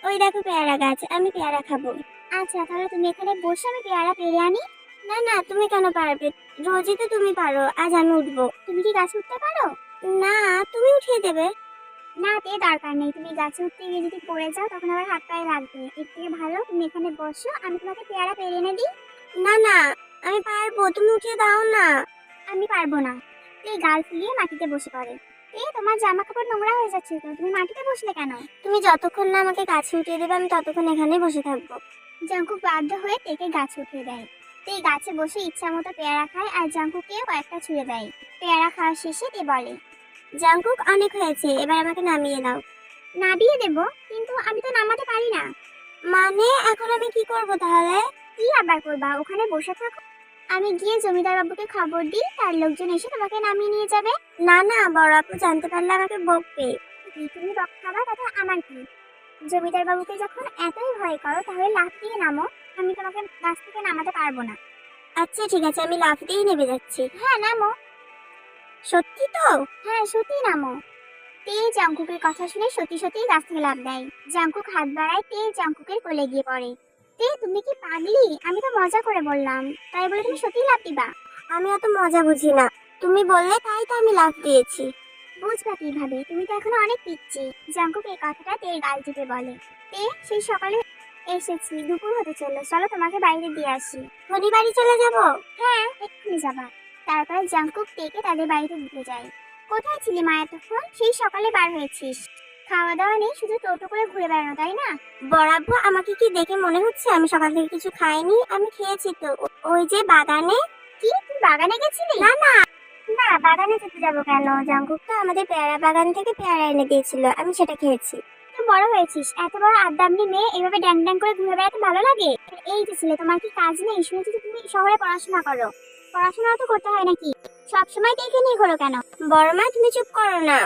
ওই দেখো পেয়ারা গাছ, আমি পেয়ারা খাবো। আচ্ছা তাহলে তুমি এখানে বসে, আমি পেয়ারা পেরে আনি। না না, তুমি কেন পারবে? রোজই তো তুমি পারো, আজ আমি উঠবো। তুমি কি গাছে উঠতে পারো? না, তুমি উঠিয়ে দেবে। না, তে দরকার নেই। তুমি গাছে উঠতে গিয়ে যদি পড়ে যাও তখন আবার হাত পায়ে লাগবে। এর থেকে ভালো তুমি এখানে বসো, আমি তোমাকে পেয়ারা পেরে এনে দিই। না না, আমি পারবো, তুমি উঠিয়ে দাও না। আমি পারবো না। তুই গাল ফুলিয়ে মাটিতে বসে পড়ে। তোমার জামা কাপড় নোংরা হয়ে যাচ্ছে তো, তুমি মাটিতে বসলে কেন? তুমি যতক্ষণ না আমাকে গাছে উঠিয়ে দেবে আমি ততক্ষণ এখানেই বসে থাকবো। জাঙ্কুক বাধ্য হয়ে তেকে গাছে উঠিয়ে দেয়। তে গাছে বসে ইচ্ছা মতো পেয়ারা খায় আর জাঙ্কুককেও কয়েকটা ছুঁড়ে দেয়। পেয়ারা খাওয়া শেষে তে বলে, জাঙ্কুক অনেক হয়েছে, এবার আমাকে নামিয়ে দাও। নামিয়ে দেব? কিন্তু আমি তো নামাতে পারি না। মানে এখন আমি কি করব তাহলে? কি আবার করবা, ওখানে বসে থাকো। আমি গিয়ে জমিদার বাবুকে খবর দিই, তার লোকজন এসে তোমাকে নামিয়ে নিয়ে যাবে। না না, বড় আপু জানতে পারলে আমাকে বকবে। তুমি বক খাবা তাতে আমার কি? জমিদার বাবুকে যখন এতই ভয় করো তাহলে লাফ দিয়ে নামো। আমি তোমাকে গাছ থেকে নামাতে পারবো না। আচ্ছা ঠিক আছে, আমি লাফ দিয়েই নেমে যাচ্ছি। হ্যাঁ নামো। সত্যি তো? হ্যাঁ সত্যি নামো। তে জাঙ্কুকের কথা শুনে সত্যি সত্যি গাছ থেকে লাফ দেয়। জাঙ্কুক হাত বাড়ায়, তে জাঙ্কুকের কোলে গিয়ে পড়ে। তে তুমি কি পাগলি? আমি তো মজা করে বললাম, তাই বলে তুমি সত্যি লাফ দিবা? আমি অত মজা বুঝি না, তুমি বললে তাই তো আমি লাফ দিয়েছি। বুঝবা কিভাবে, তুমি তো এখনো অনেক পিচ্ছি। জাঙ্কুক এই কথাটা তে গাল টিপে বলে। তে সেই সকালে এসেছি, দুপুর হতে চললো, চলো তোমাকে বাইরে দিয়ে আসি। খনি বাড়ি চলে যাব? হ্যাঁ এক্ষুনি যাবা। তারপর জাঙ্কুক তেকে তাদের বাড়িতে দিতে যায়। কোথায় ছিলি মা এতক্ষণ? সেই সকালে বার হয়েছিস। খাওয়া দাওয়া নেই, শুধু টোটো করে ঘুরে বেড়ানো, তাই না? বড়াব্বু, আমাকে কি দেখে মনে হচ্ছে আমি সকাল থেকে কিছু খাইনি? আমি খেয়েছি তো, ওই যে বাগানে। কি, তুই বাগানে গেছিলি? না না না, বাগানে যেতে যাবো কেন? জাঙ্কুক তো আমাদের পেয়ারা বাগান থেকে পেয়ারা এনে দিয়েছিল, আমি সেটা খেয়েছি। তুই বড় হয়েছিস, এত বড় আদ্দামনি মেয়ে এভাবে ড্যাং ড্যাং করে ঘুরে বেড়াতে ভালো লাগে? এই যে ছেলে, তোমার কি কাজ নেই? শুনেছি যে তুমি শহরে পড়াশোনা করো। পড়াশোনা তো করতে হয় নাকি? সবসময় দেখে নিয়ে ঘোরো কেন? বড় মা তুমি চুপ করো না।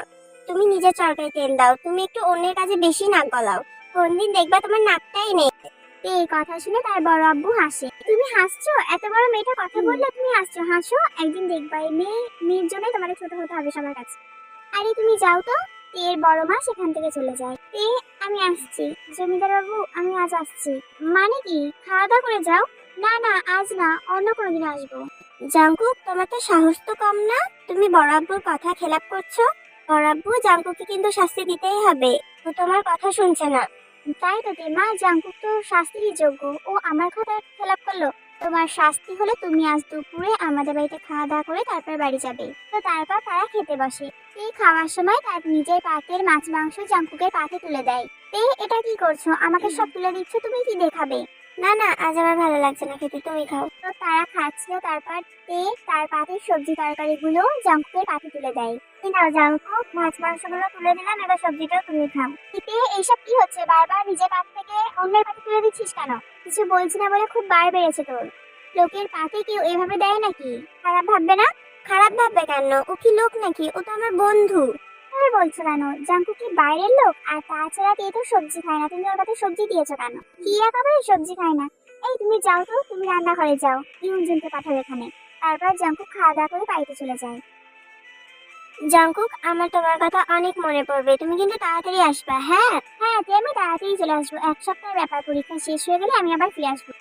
তুমি নিজের চরকায় তেল দাও, তুমি একটু অন্যের কাজে বেশি নাক গলাও। কোনদিন দেখবা তোমার নাকটাই নেই। এই কথা শুনে তার বড় আব্বু হাসে। তুমি হাসছো? এত বড় মেয়েটা কথা বললে তুমি হাসছো? হাসো, একদিন দেখবা এই মেয়ের জন্য তোমার ছোট হতে হবে সবার কাছে। আরে তুমি যাও তো। এর বড় মা সেখান থেকে চলে যায়। আমি আসছি জমিদার বাবু, আমি আজ আসছি। মানে কি, খাওয়া দাওয়া করে যাও? না না, আজ না, অন্য কোনোদিন আসবো। জাঙ্কুক, তোমার তো সাহস তো কম না, তুমি বড় আব্বুর কথা খেলাপ করছো। বড় আব্বু, জাঙ্কুককে কিন্তু শাস্তি দিতেই হবে, ও তোমার কথা শুনছে না। তাই তো মা, জাঙ্কুক তো শাস্তিরই যোগ্য, ও আমার কথা খেলাপ করলো। তোমার শাস্তি হলো তুমি আজ দুপুরে আমাদের বাড়িতে খাওয়া দাওয়া করে তারপর বাড়ি যাবে। তো তারপর তারা খেতে বসে। এই খাওয়ার সময় তার নিজের পাতের মাছ মাংস জাঙ্কুকের পাতে তুলে দেয়। এটা কি করছো? আমাকে সব তুলে দিচ্ছ, তুমি কি দেখাবে? না না, আজ আমার ভালো লাগছে না খেতে, তুমি খাও। তো তারা খাচ্ছিল, তারপর তার পাতের সবজি তরকারি গুলো জাঙ্কুকের পাতে তুলে দেয়। নাও জাঙ্কুক, মাছ মাংস গুলো তুলে দিলাম, এবার সবজিটাও তুমি খাও। এইসব কি হচ্ছে? বারবার নিজের পাত থেকে অন্যের পাতে তুলে দিচ্ছিস কেন? কিছু বলছি না বলে খুব বার বেড়েছে তোর। লোকের পাতে কেউ এভাবে দেয় নাকি? খারাপ ভাববে না? খারাপ ভাববে কেন? ও কি লোক নাকি? ও তো আমার বন্ধু। তুমি বলছো কেন? জাঙ্কু কি বাইরের লোক? আর তাছাড়া কে তো সবজি খায় না, তুমি ওর পাতে সবজি দিয়েছো কেন? কি একেবারে সবজি খায় না? এই তুমি যাও তো, তুমি রান্নাঘরে যাও, ইউনজনকে পাঠাও এখানে। তারপর জাঙ্কু খাওয়া দাওয়া করে বাড়িতে চলে যায়। জাঙ্কুক, আমার তোমার কথা অনেক মনে পড়বে, তুমি কিন্তু তাড়াতাড়ি আসবা। হ্যাঁ হ্যাঁ, আমি তাড়াতাড়ি চলে আসবো, এক সপ্তাহের ব্যাপার, পরীক্ষা শেষ হয়ে গেলে আমি আবার ফিরে আসবো।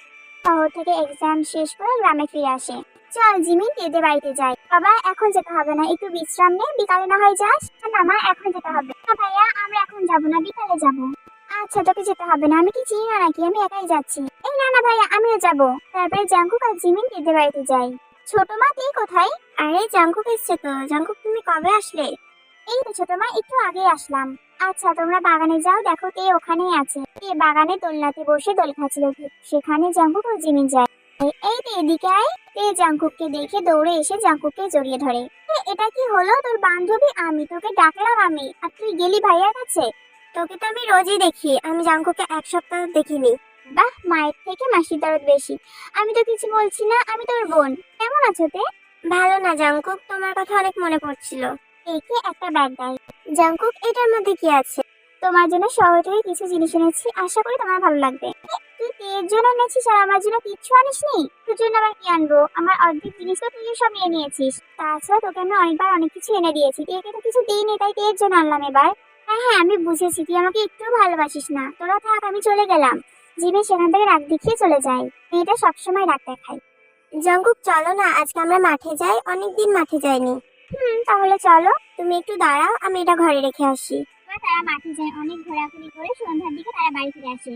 শহর থেকে এক্সাম শেষ করে গ্রামে ফিরে আসে। চল জিমিন, এদের বাড়িতে যাই। বাবা এখন যেতে হবে না, একটু বিশ্রাম নে, বিকালে না হয় যাস। না মা, এখন যেতে হবে না। ভাইয়া, আমরা এখন যাবো না, বিকালে যাবো। আচ্ছা, তোকে যেতে হবে না, আমি কি চিনি না নাকি? আমি একাই যাচ্ছি। এই না না ভাইয়া, আমিও যাবো। তারপরে জাঙ্কুক আর জিমিন এদের বাড়িতে যাই। ছোট মা, তুই কোথায়? আরে জাঙ্কুক এসছে তো। জাঙ্কুক, তুমি কবে আসলে? এই তো ছোট মা, একটু আগেই আসলাম। আচ্ছা তোমরা বাগানে যাও, দেখো তে ওখানেই আছে। তে বাগানে দোলনাতে বসে দোল খাচ্ছিল, সেখানে জাঙ্কুক ও জিমিন যায়। এই তে এদিকে আয়। তে জাঙ্কুককে দেখে দৌড়ে এসে জাঙ্কুককে জড়িয়ে ধরে। এটা কি হলো? তোর বান্ধবী আমি, তোকে ডাকলাম আমি, আর তুই গেলি ভাইয়ার কাছে? তোকে তো আমি রোজই দেখি, আমি জাঙ্কুককে এক সপ্তাহ দেখিনি। বাহ, মায়ের থেকে মাসির দরদ বেশি। আমি তো কিছু বলছি না, আমি তোর বোন। কেমন আছো তে? ভালো না জাঙ্কুক, তোমার কথা অনেক মনে পড়ছিল। একে একটা ব্যাগ দেয়। জাঙ্কুক, এটার মধ্যে কি আছে? তোমার জন্য শহর থেকে কিছু জিনিস এনেছি, আশা করি তোমার ভালো লাগবে। তুই তের জন্য এনেছিস আর আমার জন্য কিচ্ছু আনিসনি? তোর জন্য আবার কি আনবো? আমার অর্ধেক জিনিস তো তুই সব নিয়ে নিয়েছিস। তাছাড়া তোকে আমি অনেকবার অনেক কিছু এনে দিয়েছি, তেকে তো কিছু দিইনি, তাই তের জন্য আনলাম এবার। হ্যাঁ হ্যাঁ, আমি বুঝেছি, তুই আমাকে একটু ভালোবাসিস না। তোরা থাক, আমি চলে গেলাম। জিমে সেখান থেকে রাগ দেখিয়ে চলে যায়। মেয়েটা সবসময় রাগ দেখায়। জাঙ্কুক, চলো না, আজকে আমরা মাঠে যাই, অনেকদিন মাঠে যাইনি। তাহলে চলো, তুমি একটু দাঁড়াও, আমি এটা ঘরে রেখে আসি। তারা মাঠে যায়, অনেক ঘোরাঘুরি করে সন্ধ্যার দিকে তারা বাড়ি ফিরে আসে।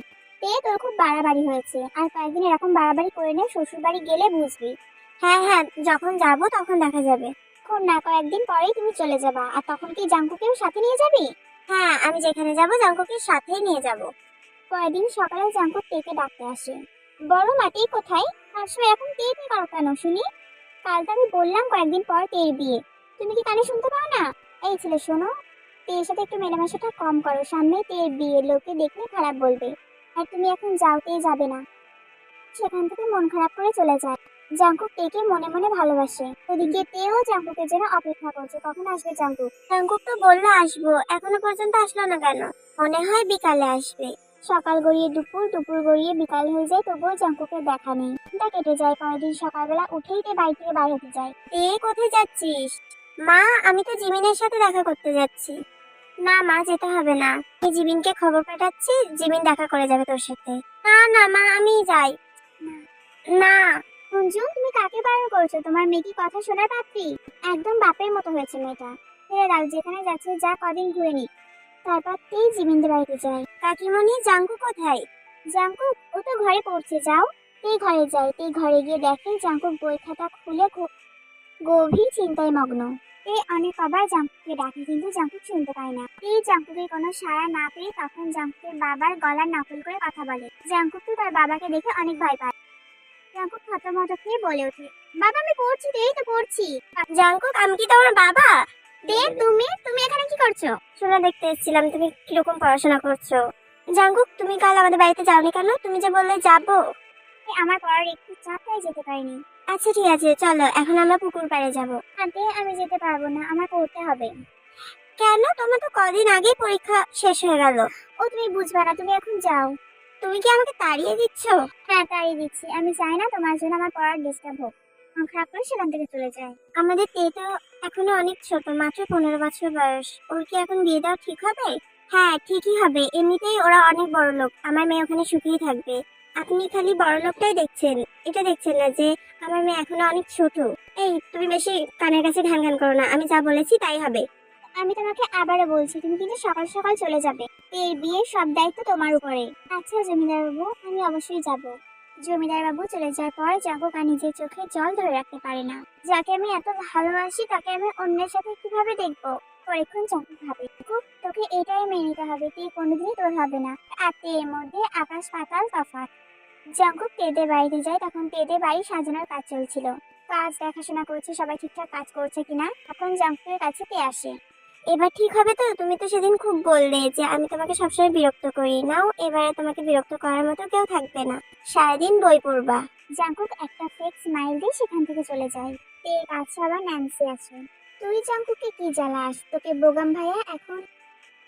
তোর খুব বাড়াবাড়ি হয়েছে, আর কয়েকদিন এরকম বাড়াবাড়ি করে নে, শ্বশুর বাড়ি গেলে বুঝবি। হ্যাঁ হ্যাঁ, যখন যাব তখন দেখা যাবে। এখন না, কয়েকদিন পরেই তুমি চলে যাবা। আর তখন কি জাঙ্কুকেও সাথে নিয়ে যাবি? হ্যাঁ, আমি যেখানে যাব জাঙ্কুকে সাথেই নিয়ে যাব। পরের দিন সকালে জাঙ্কুক তেকে ডাকতে আসে। বড় মাটি কোথায়? সবসময় এখন তে তে করো কেন শুনি? কাল তো আমি বললাম কয়েকদিন পর তের বিয়ে। তুমি কি কানে শুনতে পাও না? এই ছেলে শোনো, তের সাথে একটু মেলামেশাটা কম করো, সামনে তের বিয়ে, লোকে দেখলে খারাপ বলবে। আর তুমি এখন যাও, তে যাবে না। সেখান থেকে মন খারাপ করে চলে যায়। জাঙ্কুক তেকে মনে মনে ভালোবাসে। ওদিকে তেও জাঙ্কুকের জন্য অপেক্ষা করছে, কখন আসবে জাঙ্কুক। জাঙ্কুক তো বললো আসবো, এখনো পর্যন্ত আসলো না কেন? মনে হয় বিকালে আসবে। সকাল গড়িয়ে দুপুর, দুপুর গড়িয়ে বিকাল হয়ে যায়, তবুও জাঙ্কুকের দেখা নেই। তা কেটে যায়, পরের সকালবেলা উঠেই তে বাড়ি থেকে বাইরে হতে যায়। কোথায় যাচ্ছিস? মা, আমি তো জিমিনের সাথে দেখা করতে যাচ্ছি। না মা, যেতে হবে না। আমি জিমিনকে খবর পাঠাচ্ছি, জিমিন দেখা করে যাবে তোর সাথে। না না মা, আমি যাই। না। কুঞ্জু, তুমি কাকে বারণ করছো? তোমার মেয়ে কি কথা শোনার পাত্রী? একদম বাপের মতো হয়েছে মেয়েটা। ছেড়ে দাও, যেখানে যাচ্ছে যা, কদিন ঘুরে নি। তারপর তেই জিমিনদের বাড়িতে যায়। কাকিমণি, জাঙ্কু কোথায়? জাঙ্কুক, ও তো ঘরে পড়ছে, যাও। তেই ঘরে যায়। তেই ঘরে গিয়ে দেখে জাঙ্কুক বই খাতা খুলে গভীর চিন্তায় মগ্ন। অনেক কবার জাঙ্কুককে ডাকে, কিন্তু জাঙ্কুক শুনতে পায় না। জাঙ্কুকের কোনো সাড়া না পেয়ে তখন জাঙ্কুকের বাবার গলার নকল করে কথা বলে। জাঙ্কুক তো তার বাবাকে দেখে অনেক ভয় পায়। জাঙ্কুক থতমত খেয়ে বলে ওঠে, বাবা আমি পড়ছি, এই তো পড়ছি। জাঙ্কুক, আমি কি তোমার বাবা? তুমি তুমি এখানে কি করছো? শুনে দেখতে এসেছিলাম তুমি কিরকম পড়াশোনা করছো। জাঙ্কুক, তুমি কাল আমাদের বাড়িতে যাওনি কেন? তুমি যে বললে যাবো। আমার পড়ার একটু চাপ, তাই যেতে পারিনি। আচ্ছা ঠিক আছে, চলো এখন আমরা পুকুর পাড়ে যাবো। আন্টি, আমি যেতে পারবো না, আমার পড়তে হবে। কেন? তোমার তো কদিন আগেই পরীক্ষা শেষ হয়ে গেল। ও তুমি বুঝবে না, তুমি এখন যাও। তুমি কি আমাকে তাড়িয়ে দিচ্ছ? হ্যাঁ, তাড়িয়ে দিচ্ছি। আমি চাই না তোমার জন্য আমার পড়ার ডিস্টার্ব হোক। মন খারাপ করে সেখান থেকে চলে যায়। আমাদের তে তো এখনো অনেক ছোট, মাত্র 15 বছর বয়স। ওর কি এখন বিয়ে দেওয়া ঠিক হবে? হ্যাঁ, ঠিকই হবে। এমনিতেই ওরা অনেক বড় লোক, আমার মেয়ে ওখানে সুখেই থাকবে। আপনি খালি বড় লোকটাই দেখছেন, এটা দেখছেন না যে আমার মেয়ে এখনো অনেক ছোট। এই, তুমি বেশি কানের কাছে ঘ্যান ঘ্যান করো না, আমি যা বলেছি তাই হবে। আমি তোমাকে আবারও বলছি, তুমি কিন্তু সকাল সকাল চলে যাবে। এই বিয়ের সব দায়িত্ব তোমার উপরে। আচ্ছা জমিদার বাবু, আমি অবশ্যই যাব। জমিদার বাবু চলে যাওয়ার পর জাঙ্কুক আর নিজের চোখে জল ধরে রাখতে পারে না। যাকে আমি এত ভালোবাসি তাকে আমি অন্যের সাথে কিভাবে দেখবো? পরীক্ষণ জাঙ্কুক ভাবে, তোকে এটাই মেনে নিতে হবে, তুই কোনোদিনই তোর হবে না। আর এর মধ্যে আকাশ পাতাল তফাৎ। জাঙ্কুক তেদের বাড়িতে যায়, তখন তেদের বাড়ি সাজানোর কাজ চলছিল। কাজ দেখাশোনা করছে, সবাই ঠিকঠাক কাজ করছে কিনা। তখন জাঙ্কুকের কাছে তে আসে। এবার ঠিক হবে তো? তুমি তো সেদিন খুব বললে যে আমি তোমাকে সবসময় বিরক্ত করি, নাও এবারে তোমাকে বিরক্ত করার মতো কেউ থাকবে না, সারাদিন বই পড়বা। জাঙ্কুক একটা ফেক স্মাইল দিয়ে সেখান থেকে চলে যায়। এর কাছে আবার ন্যান্সি আছে। তুই জাঙ্কুককে কি জ্বালাস? তোকে বোগাম ভাইয়া এখন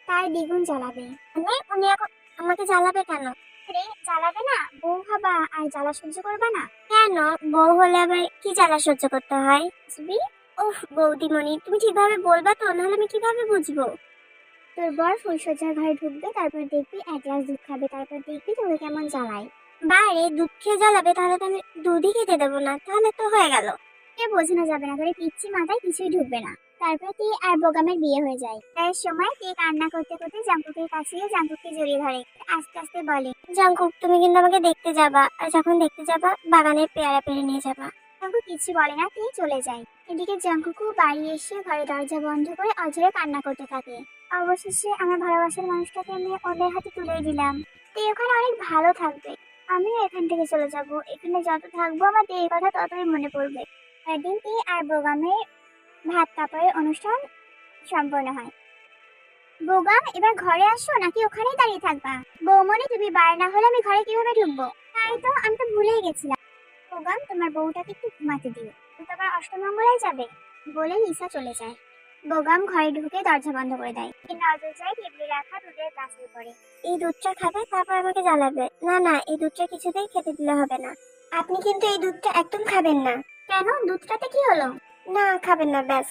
তার দ্বিগুণ জ্বালাবে। মানে উনি এখন আমাকে জ্বালাবে কেন? রে, জ্বালাবে না? বউ হবা আর জ্বালা সহ্য করবে না কেন? বউ হলে আবার কি জ্বালা সহ্য করতে হয়? বুঝবি? ওহ বৌদিমণি, তুমি ঠিকভাবে বলবা তো, নাহলে আমি কিভাবে বুঝবো? তোর বর ফুলসজ্জার ঘরে ঢুকবে, তারপর দেখবি এক গ্লাস দুধ খাবে, তারপর দেখবি তোকে কেমন জ্বালায়। বাইরে দুধ খেয়ে জ্বালাবে? তাহলে তো আমি দুধই খেতে দেবো না, তাহলে তো হয়ে গেল। কে বোঝানো যাবে না, তোর পিচ্ছি মাথায় কিছুই ঢুকবে না। তারপর তে আর বোগামের বিয়ে হয়ে যায়। তাই সময় তে কান্না করতে করতে জাঙ্কুকের কাছে গিয়ে জাঙ্কুককে জড়িয়ে ধরে আস্তে আস্তে বলে, জাঙ্কুক তুমি কিন্তু আমাকে দেখতে যাবা, আর যখন দেখতে যাবা বাগানের পেয়ারা পেরে নিয়ে যাবা। জাঙ্কুক কিছু বলে না, তে চলে যায়। এদিকে জাঙ্কুকও বাড়ি এসে ঘরে দরজা বন্ধ করে অঝরে কান্না করতে থাকে। অবশেষে আমার ভালোবাসার মানুষটাকে আমি অন্যের হাতে তুলে দিলাম। তে ওখানে অনেক ভালো থাকবে, আমিও এখান থেকে চলে যাব। এখানে যত থাকবো আমার এই কথা ততই মনে পড়বে। একদিন তে আর বোগামের ভাত কাপড়ের অনুষ্ঠান সম্পন্ন হয়। বোগাম, এবার ঘরে আসো নাকি ওখানেই দাঁড়িয়ে থাকবা? বৌমনি, তুমি বার না হলে আমি ঘরে কিভাবে ঢুকবো? তাই তো, আমি তো ভুলেই গেছিলাম। বোগাম, তোমার বউটাকে একটু ঘুমাতে দিও, তোমার অষ্টমঙ্গলায় যাবে। বলে লিসা চলে যায়। বোগাম ঘরে ঢুকে দরজা বন্ধ করে দেয়। নজর যায় টেবিলে রাখা দুধের গ্লাসের উপরে। এই দুধটা খাবে, তারপর আমাকে জ্বালাবে। না না, এই দুধটা কিছুতেই খেতে দিলে হবে না। আপনি কিন্তু এই দুধটা একদম খাবেন না। কেন? দুধটাতে কি হলো? না খাবেন না, ব্যাস।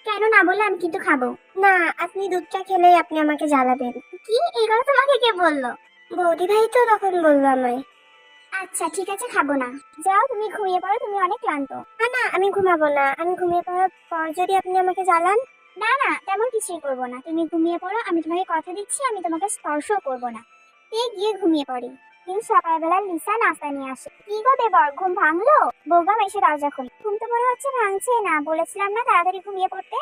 কেন না বললে আমি কিন্তু খাবো না। আপনি দুধটা খেলেই আপনি আমাকে জ্বালাবেন। কি এই কথা তোমাকে কে বললো? বৌদি ভাই তো তখন বললো আমায়। আচ্ছা ঠিক আছে, খাবো না। যাও তুমি ঘুমিয়ে পড়ো, তুমি অনেক ক্লান্ত। না না, আমি ঘুমাবো না। আমি ঘুমিয়ে পড়ার পর যদি আপনি আমাকে জ্বালান। না না, তেমন কিছুই করবো না। তুমি ঘুমিয়ে পড়ো, আমি তোমাকে কথা দিচ্ছি আমি তোমাকে স্পর্শও করবো না। গিয়ে ঘুমিয়ে পড়ি। দিন সকালবেলা লিসা নাস্তা নিয়ে আসে। কি গো দেবর, ঘুম ভাঙলো? বৌগাম এসে দরজা খোলে। ঘুম তো মনে হচ্ছে ভাঙছে না, বলেছিলাম না তাড়াতাড়ি ঘুমিয়ে পড়তে।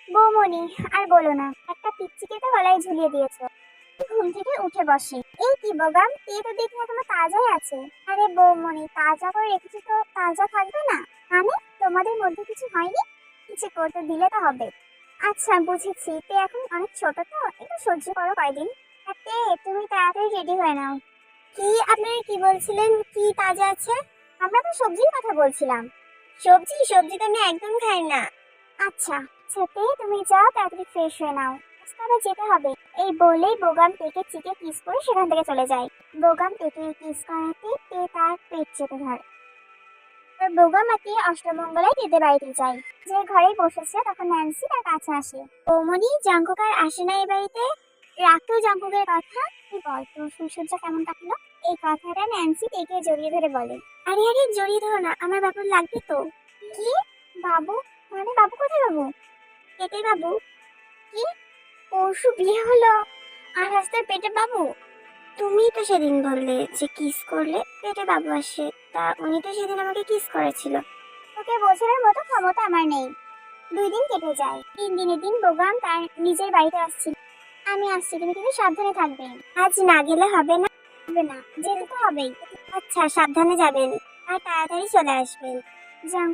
বৌমনি আর বলো না, একটা পিচ্চিকে তো গলায় ঝুলিয়ে দিয়েছো। ঘুম থেকে উঠে বসে। এই কি বোগাম, তে তো দেখি এখনো তাজাই আছে। আরে বৌমনি, তাজা করে রেখেছি তো তাজা থাকবে না? মানে তোমাদের মধ্যে কিছু হয়নি? কিছু করতে দিলে তো হবে। আচ্ছা বুঝেছি, তে এখন অনেক ছোট তো, একটু সহ্য করো কয়দিন। আর তে, তুমি তাড়াতাড়ি রেডি হয়ে নাও। কি আপনারা কি বলছিলেন, কি তাজা আছে? আমরা তো সবজির কথা বলছিলাম। সবজি সবজি তো আমি একদম খাই না। আচ্ছা তে, তুমি যাও তাড়াতাড়ি ফ্রেশ হয়ে নাও, আজকে যেতে হবে। এই বলেই বোগাম তেকে চিকে কিস করে সেখান থেকে চলে যায়। বোগাম তেকে কিস করাতে তে তার পেট চেপে ধরে। বোগাম আর তে অষ্টমঙ্গলায় তেদের বাড়িতে যায়। যে ঘরে বসেছে তখন ন্যান্সি তার কাছে আসে। বৌমনি, জাঙ্কুক আর আসে না এই বাড়িতে? রাখতো জাঙ্কুকের কথা। তুই বল, তোর ফুলসজ্জা কেমন কাটলো? এই কথাটা ন্যান্সি তেকে জড়িয়ে ধরে বলে। আরে আরে, জড়িয়ে ধরো না, আমার বাবুর লাগবে তো। কি বাবু? মানে বাবু কোথায় বাবু? পেটে বাবু? কি পরশু বিয়ে হলো আর রাস্তার পেটে বাবু? তুমি তো সেদিন বললে যে কিস করলে পেটে বাবু আসে, তা উনি তো সেদিন আমাকে কিস করেছিল। তোকে বোঝানোর মতো ক্ষমতা আমার নেই। 2 দিন কেটে যায়। 3 দিনের দিন বোগাম তার নিজের বাড়িতে আসছিল। আমি আসছি, তুমি কিন্তু সাবধানে থাকবে। আজ না গেলে হবে না? হবে না, যেতে তো হবেই। আচ্ছা সাবধানে যাবেন আর তাড়াতাড়ি চলে আসবেন। যাও।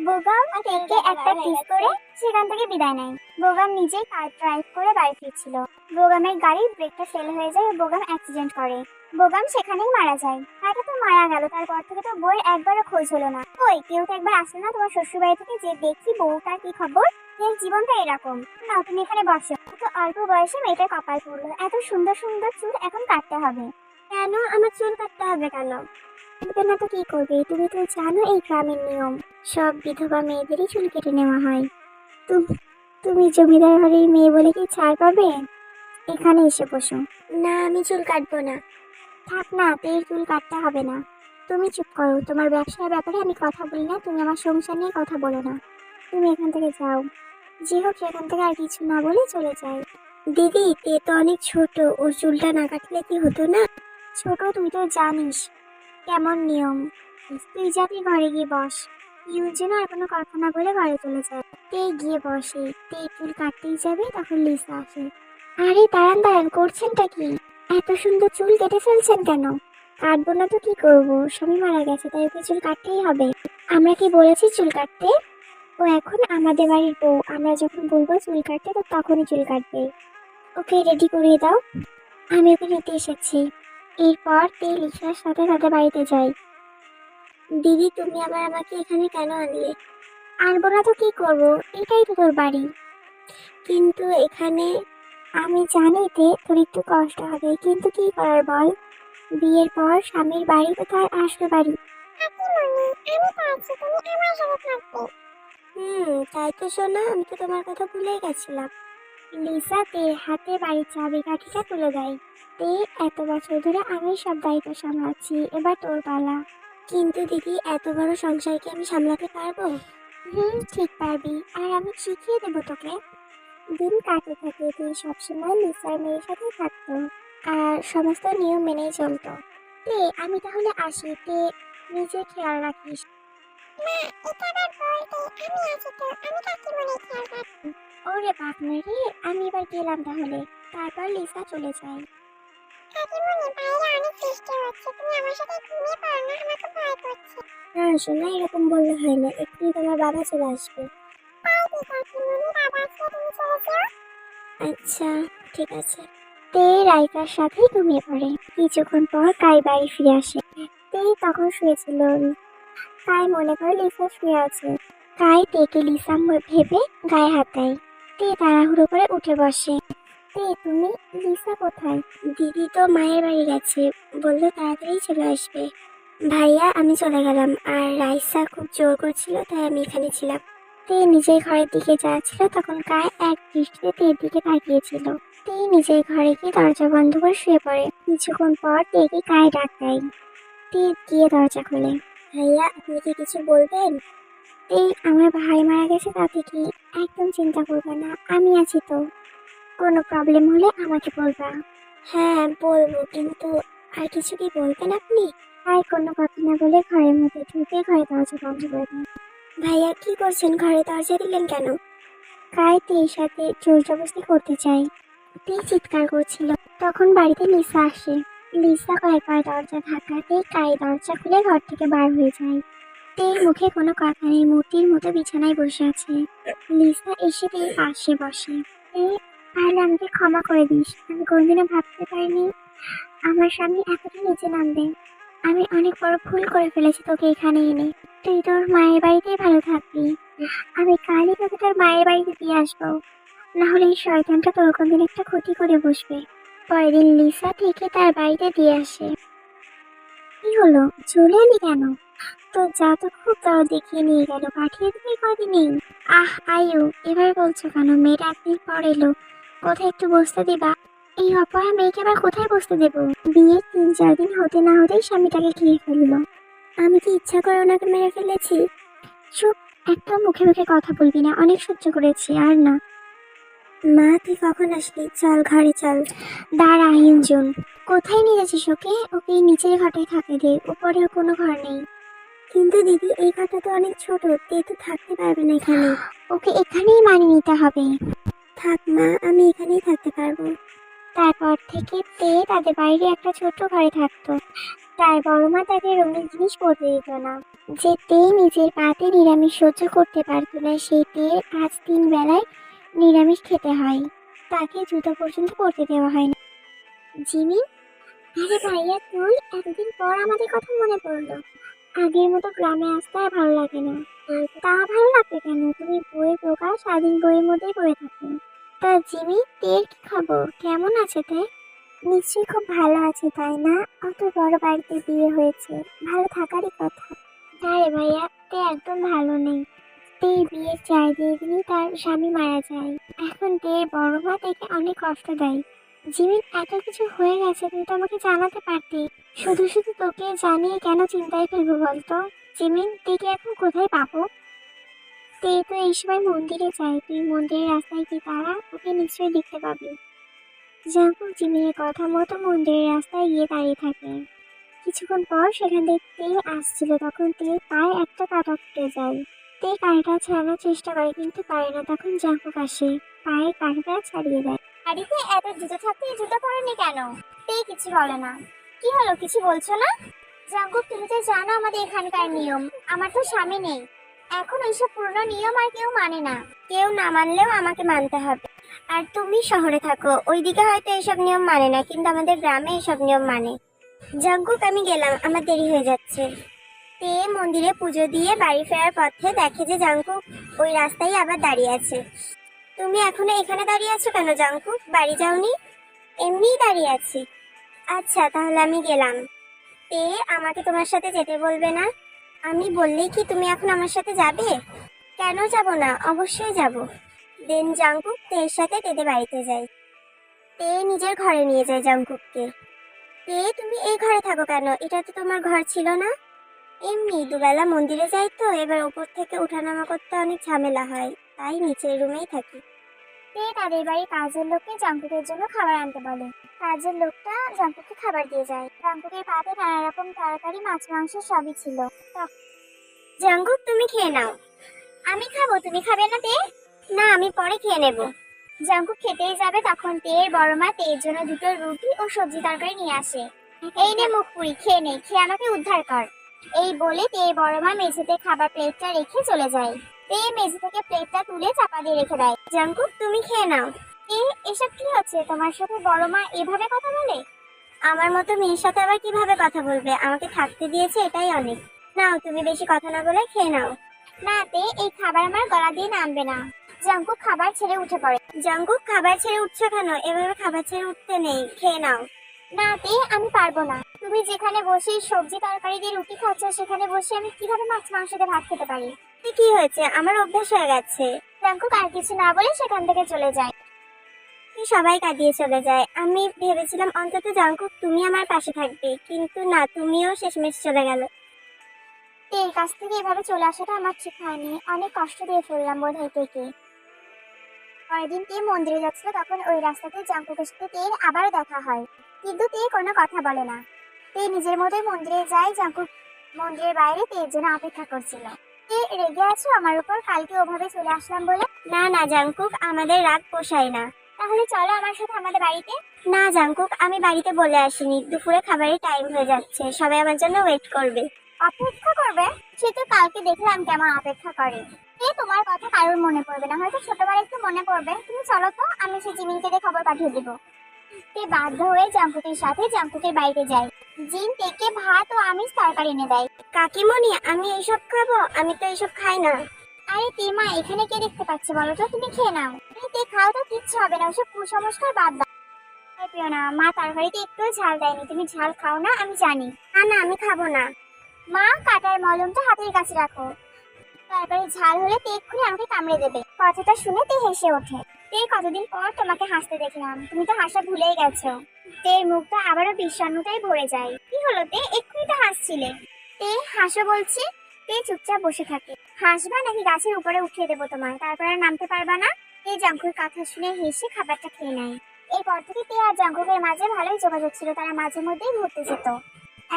বোগাম তেকে একটা কিস করে সেখান থেকে বিদায় নেয়। বোগাম নিজেই কার ড্রাইভ করে বাড়ি ফিরছিল। বোগামের গাড়ির ব্রেকটা ফেল হয়ে যায়, বোগাম অ্যাক্সিডেন্ট করে। বোগাম সেখানেই মারা যায়। হয়তো তো মারা গেল, তারপর থেকে তো বউয়ের একবারও খোঁজ হলো না। কই, কেউ তো একবার আসলো না তোমার শ্বশুর বাড়ি থেকে যে দেখি বউটার কি খবর? এর জীবনটা এরকম। না তুমি এখানে বসো। তো অল্প বয়সে মেয়েটার কপাল পড়লো, এত সুন্দর সুন্দর চুল এখন কাটতে হবে। কেন আমার চুল কাটতে হবে কেন? না তো কি করবে, তুমি তো জানো এই গ্রামের নিয়ম, সব বিধবা মেয়েদেরই চুল কেটে নেওয়া হয়। তুমি তুমি জমিদার বাড়ির মেয়ে বলে কি ছাড় পাবে? এখানে এসে বসো। না আমি চুল কাটবো না। থাক না, তের চুল কাটতে হবে না। তুমি চুপ করো, তোমার ব্যবসার ব্যাপারে আমি কথা বলি না, তুমি আমার সংসার নিয়ে কথা বলো না। তুমি এখান থেকে যাও। যে হোক সেখান থেকে আর কিছু না বলে চলে যায়। দিদি, তে তো অনেক ছোট, ওর চুলটা না কাটলে কি হতো না? ছোট, তুই তো জানিস কেমন নিয়ম। তুই যাবি, ঘরে গিয়ে বস। ইউ যেন আর কোনো কথা না বলে ঘরে চলে যায়। তে গিয়ে বসে। তে চুল কাটতেই যাবে তখন লিসা আসে। আরে দাঁড়ান দাঁড়ান, করছেনটা কি? এত সুন্দর চুল কেটে ফেলছেন কেন? কাটবো না তো কি করবো, স্বামী মারা গেছে তাই ওকে চুল কাটতেই হবে। আমরা কি বলেছি চুল কাটতে? ও এখন আমাদের বাড়ির বউ, আমরা যখন বলবো চুল কাটতে তো তখনই চুল কাটবে। ওকে রেডি করিয়ে দাও, আমি ওকে নিতে এসেছি। এরপর তে লিসার সাথে সাথে বাড়িতে যায়। দিদি, তুমি আবার আমাকে এখানে কেন আনলে? আনবো না তো কি করবো, এটাই তো তোর বাড়ি। কিন্তু এখানে আমি জানি তে তোর একটু কষ্ট হবে, কিন্তু কি করার বল। বিয়ের পর স্বামীর বাড়ি তো তার আসল বাড়ি। তাই তো শোনা, আমি তো তোমার কথা ভুলেই গেছিলাম। লিসা তে হাতে বাড়ির চাবিকাঠিটা তুলে দেয়। তে, এত বছর ধরে আমি সব দায়িত্ব সামলাচ্ছি, এবার তোর পালা। কিন্তু দিদি, এত বড় সংসার কি আমি সামলাতে পারবো? ঠিক পারবি, আর আমি শিখিয়ে দেবো তোকে। দিন কাটতে থাকে, তুই সবসময় লিসার মেয়ের সাথে থাকতো আর সমস্ত নিয়ম মেনেই চলতো। তে, আমি তাহলে আসি। তে, নিজের খেয়াল রাখিস। ওরে বাপ রে, আমি এবার গেলাম তাহলে। তারপর লিসা চলে যায়। না শোনা, এরকম বললে হয় না, এক্ষুনি তোমার বাবা চলে আসবে। আচ্ছা ঠিক আছে। তে রাইকার সাথে ঘুমিয়ে পড়ে। কিছুক্ষণ পর কাই বাড়ি ফিরে আসে। তে তখন শুয়েছিল। কাই মনে করে লিসা শুয়ে আছে। কাই তেকে লিসা ভেবে গায়ে হাত দেয়। তে তাড়াহুড়ো করে উঠে বসে। তে, তুমি? লিসা কোথায়? দিদি তো মায়ের বাড়ি গেছে, বললো তাড়াতাড়ি চলে আসবে। ভাইয়া, আমি চলে গেলাম, আর রাইসা খুব জোর করছিল তাই আমি এখানে ছিলাম। তে নিজের ঘরের দিকে যাচ্ছিল তখন কায় এক দৃষ্টিতে তের দিকে তাকিয়েছিল। তে নিজের ঘরে গিয়ে দরজা বন্ধ করে শুয়ে পড়ে। কিছুক্ষণ পর তেকে কায় ডাক দেয়। তে গিয়ে দরজা খোলে। ভাইয়া, আপনি কি কিছু বলবেন? তে, আমার ভাই মারা গেছে তাতে কি? একদম চিন্তা করবে না, আমি আছি তো। কোনো প্রবলেম হলে আমাকে বলবা। হ্যাঁ বলবো, কিন্তু আর কিছু কি বলবেন আপনি? আর কোনো কথা না বলে ঘরের মধ্যে ঢুকে ঘরে দরজা বন্ধ করে দেন। ভাইয়া কি করছেন? ঘরে দরজা দিলেন কেন? কায় তের সাথে জোর জবরদস্তি করতে চাই। তে চিৎকার করছিল। তখন বাড়িতে লিসা আসে। লিসা কয়েকবার দরজা ধাক্কাতে কায় দরজা খুলে ঘর থেকে বার হয়ে যায়। তের মুখে কোনো কথা নেই, মূর্তির মতো বিছানায় বসে আছে। লিসা এসে তের পাশে বসে। তে, তাহলে আমাকে ক্ষমা করে দিস। আমি কোনদিনও ভাবতে পারিনি আমার স্বামী এতটা নিচে নামবে। আমি অনেক বড় ভুল করে ফেলেছি তোকে এখানে এনে। তুই তোর মায়ের বাড়িতেই ভালো থাকবি। আমি কালই তোকে তোর মায়ের বাড়িতে দিয়ে আসবো। না হলে এই শয়তানটা তোর কোনদিন একটা ক্ষতি করে বসবে। পরের দিন লিসা থেকে তার বাড়িতে দিয়ে আসে। কি হলো, চলে এলি কেন? তো যা তো খুব দরদ দেখিয়ে নিয়ে গেল, পাঠিয়ে দিবি কদিনেই। আহ আয়ু, এবার বলছো কেন? মেয়েটা একদিন পর এলো, কোথায় একটু বসতে দিবা? এই অপয়া মেয়েকে আবার কোথায় বসতে দেবো? বিয়ের 3-4 দিন হতে না হতেই স্বামীটাকে খেয়ে ফেললো। আমি কি ইচ্ছা করে ওনাকে মেরে ফেলেছি? চুপ, একদম মুখে মুখে কথা বলবি না, অনেক সহ্য করেছি, আর না। মা, তুই কখন আসলি? চল ঘরে চল। দাঁড়া হিঞ্জুন, কোথায় নিয়ে যাচ্ছিস ওকে? ওকে এই নিচের ঘরটায় থাকতে দে, উপরে কোনো ঘর নেই। কিন্তু দিদি, এই ঘরটা তো অনেক ছোট, তে তো থাকতে পারবে না এখানে। ওকে এখানেই মানিয়ে নিতে হবে। থাক মা, আমি এখানেই থাকতে পারবো। তারপর থেকে তে তাদের বাইরে একটা ছোট্ট ঘরে থাকতো। তার বড় মা তাকে রঙিন জিনিস পরতে দিত না। যে তে নিজের পাতে নিরামিষ সহ্য করতে পারতো না, সেই তে আজ 3 বেলায় নিরামিষ খেতে হয়। তাকে জুতো পর্যন্ত পরতে দেওয়া হয় না। জিমি, আরে ভাইয়া তুই, এতদিন পর আমাদের কথা মনে পড়লো। আগের মতো গ্রামে আসতে আর ভালো লাগে না। তা ভালো লাগবে কেন? তুমি বইয়ের প্রকাশ স্বাধীন বইয়ের মধ্যেই পড়ে থাকো। তা জিমি, তের কি খবর? কেমন আছে তে? নিশ্চয়ই খুব ভালো আছে, তাই না? অত বড় বাড়িতে বিয়ে হয়েছে, ভালো থাকারই কথা। না রে ভাইয়া, তে একদম ভালো নেই। তে বিয়ের 4 দিনই তার স্বামী মারা যায়। এখন তের বড় মা তাকে অনেক কষ্ট দেয়। জিমিন, এত কিছু হয়ে গেছে, তুই তো আমাকে জানাতে পারতি। শুধু শুধু তোকে জানিয়ে কেন চিন্তায় ফেলবো বলতো? জিমিন, তেকে এখন কোথায় পাবো? তে তো এই সময় মন্দিরে যায়, তুই মন্দিরের রাস্তায় কি তারা, ওকে নিশ্চয়ই দেখতে পাবি। জাঙ্কুক জিমিনের কথা মতো মন্দিরের রাস্তায় গিয়ে দাঁড়িয়ে থাকে। কিছুক্ষণ পর সেখান থেকে তে আসছিল, তখন তে পায়ে একটা কাঁটা ফুটে যায়। তে কাঁটাটা ছাড়ানোর চেষ্টা করে কিন্তু পারে না, তখন জাঙ্কুক আসে, পায়ের কাঁটাটা ছাড়িয়ে দেয়। বাড়িতে এত জুতো থাকতে জুতো পরেনি কেন? তে কিছু বলে না। কি হলো, কিছু বলছো না? জাঙ্কুক, তুমি তো জানো আমাদের এখানকার নিয়ম। আমার তো স্বামী নেই, এখন ওইসব পুরনো নিয়ম আর কেউ মানে না। কেউ না মানলেও আমাকে মানতে হবে। আর তুমি শহরে থাকো, ওইদিকে হয়তো এসব নিয়ম মানে না, কিন্তু আমাদের গ্রামে এসব নিয়ম মানে। জাঙ্কুক, আমি গেলাম, আমার দেরি হয়ে যাচ্ছে। তে মন্দিরে পুজো দিয়ে বাড়ি ফেরার পথে দেখে যে জাঙ্কুক ওই রাস্তায় আবার দাঁড়িয়ে আছে। তুমি এখনো এখানে দাঁড়িয়ে আছো কেন জাঙ্কুক? বাড়ি যাওনি? এমনিই দাঁড়িয়ে আছি। আচ্ছা, তাহলে আমি গেলাম। তে, আমাকে তোমার সাথে যেতে বলবে না? আমি বললেই কি তুমি এখন আমার সাথে যাবে? কেন যাব না, অবশ্যই যাব। দেন জাঙ্কুক তের সাথে তেদের বাড়িতে যায়। তে নিজের ঘরে নিয়ে যায় জাঙ্কুককে। তে, তুমি এই ঘরে থাকো কেন? এটা তো তোমার ঘর ছিল না। এমনি দুবেলা মন্দিরে যাই তো, এবার ওপর থেকে ওঠানামা করতে অনেক ঝামেলা হয়, তাই নিচের রুমেই থাকি। তে তাদের বাড়ির কাজের লোককে জাঙ্কুকের জন্য খাবার আনতে বলে। কাজের লোকটা জাঙ্কুককে খাবার দিয়ে যায়। জাঙ্কুকের পাতে নানা রকম তরকারি, মাছ মাংস সবই ছিল। জাঙ্কুক, তুমি খেয়ে নাও। আমি খাবো, তুমি খাবে না তে? না, আমি পরে খেয়ে নেব। জাঙ্কুক খেতেই যাবে, তখন তের বড় মা তের জন্য 2টো রুটি ও সবজি তরকারি নিয়ে আসে। এই নে মুখপুরি, খেয়ে নে, খেয়ে আমাকে উদ্ধার কর। এই বলে তের বড় মা মেঝেতে খাবার প্লেটটা রেখে চলে যায়। তে মেঝে থেকে প্লেটটা তুলে চাপা দিয়ে রেখে দেয়। জাঙ্কুক, তুমি খেয়ে নাও। এসব কি হচ্ছে? তোমার সাথে বড় মা এভাবে কথা বলে? আমার মতো মেয়ের সাথে আবার কিভাবে কথা বলবে? আমাকে থাকতে দিয়েছে, এটাই অনেক। নাও, তুমি বেশি কথা না বলে খেয়ে নাও। না তে, এই খাবার আমার গলা দিয়ে নামবে না। জাঙ্কুক খাবার ছেড়ে উঠে পড়ে। জাঙ্কুক, খাবার ছেড়ে উঠছো কেন? এভাবে খাবার ছেড়ে উঠতে নেই, খেয়ে নাও। না তে, আমি পারবো না। তুমি যেখানে বসে সবজি তরকারি দিয়ে রুটি খাচ্ছ, সেখানে বসে আমি কিভাবে মাছ মাংস দিয়ে ভাত খেতে পারি? কি হয়েছে? আমার অভ্যাস হয়ে গেছে। জাঙ্কুক আর কিছু না বলে সেখান থেকে চলে যায়। সবাই কাঁদিয়ে চলে যায়। আমি ভেবেছিলাম অন্তত জাঙ্কুক তুমি আমার পাশে থাকবে, কিন্তু না, তুমিও শেষমেশ চলে গেল। তের কাছ থেকে এভাবে চলে আসাটা আমার ঠিক হয়নি, অনেক কষ্ট দিয়ে ফেললাম বোধহয় তেকে। পরের দিন তে মন্দিরে যাচ্ছিল, তখন ওই রাস্তাতে জাঙ্কুকের সাথে তের আবারও দেখা হয়, কিন্তু তে কোনো কথা বলে না। তে নিজের মতোই মন্দিরে যায়। জাঙ্কুক মন্দিরের বাইরে তের জন্য অপেক্ষা করছিল। তে রেগে আছো আমার উপর? কালকে ওভাবে চলে আসলাম বলে? না না জাঙ্কুক, আমাদের রাগ পোষায় না। তাহলে চলো আমার সাথে আমাদের বাড়িতে। না জাঙ্কুক, আমি বাড়িতে বলে আসিনি, দুপুরে খাবারের টাইম হয়ে যাচ্ছে, সবাই আমার জন্য ওয়েট করবে। অপেক্ষা করবে? সে তো কালকে দেখলাম কেমন অপেক্ষা করে। তোমার কথা কারোর মনে পড়বে না, হয়তো ছোটবেলায় একটু মনে পড়বে। তুমি চলো তো, আমি সেই জিমিনকে দিয়ে খবর পাঠিয়ে দেবো। তে বাধ্য হয়ে জাঙ্কুকের সাথে জাঙ্কুকের বাড়িতে যায়। জিন তেকে ভাত ও আমিষ তরকারি এনে দেয়। কাকিমণি, আমি এইসব খাবো? আমি তো এইসব খাই না। আরে তেমা, এখানে কে দেখতে পাচ্ছে বলো তো? তুমি খেয়ে নাও। তুমি তে খাও তো, কিচ্ছু হবে না, ওসব কুসংস্কার বাদ দাও। প্রিয় না, মা তরকারিতে একটু ঝাল দেয়নি, তুমি ঝাল খাও না আমি জানি। না না, আমি খাবো না। মা, কাটার মলমটা হাতের কাছে রাখো, তরকারি ঝাল হলে তে এক্ষুনি আমাকে কামড়ে দেবে। কথাটা শুনে তে হেসে ওঠে। তে, কতদিন পর তোমাকে হাসতে দেখলাম, তুমি তো হাসা ভুলেই গেছো। তের মুখটা আবারও বিষণ্ণতায় ভরে যায়। কি হলো তে, এক্ষুনি তো হাসছিলে। তে, হাসো বলছি। তে চুপচাপ বসে থাকে। হাসবা নাকি গাছের উপরে উঠিয়ে দেবো তোমায়, তারপর আর নামতে পারবা না? তে জাঙ্কুর কথা শুনে হেসে খাবারটা খেয়ে নেয়। এরপর থেকে তে আর জাঙ্কুকের মাঝে ভালোই যোগাযোগ ছিল, তারা মাঝে মধ্যেই ঘুরতে যেত।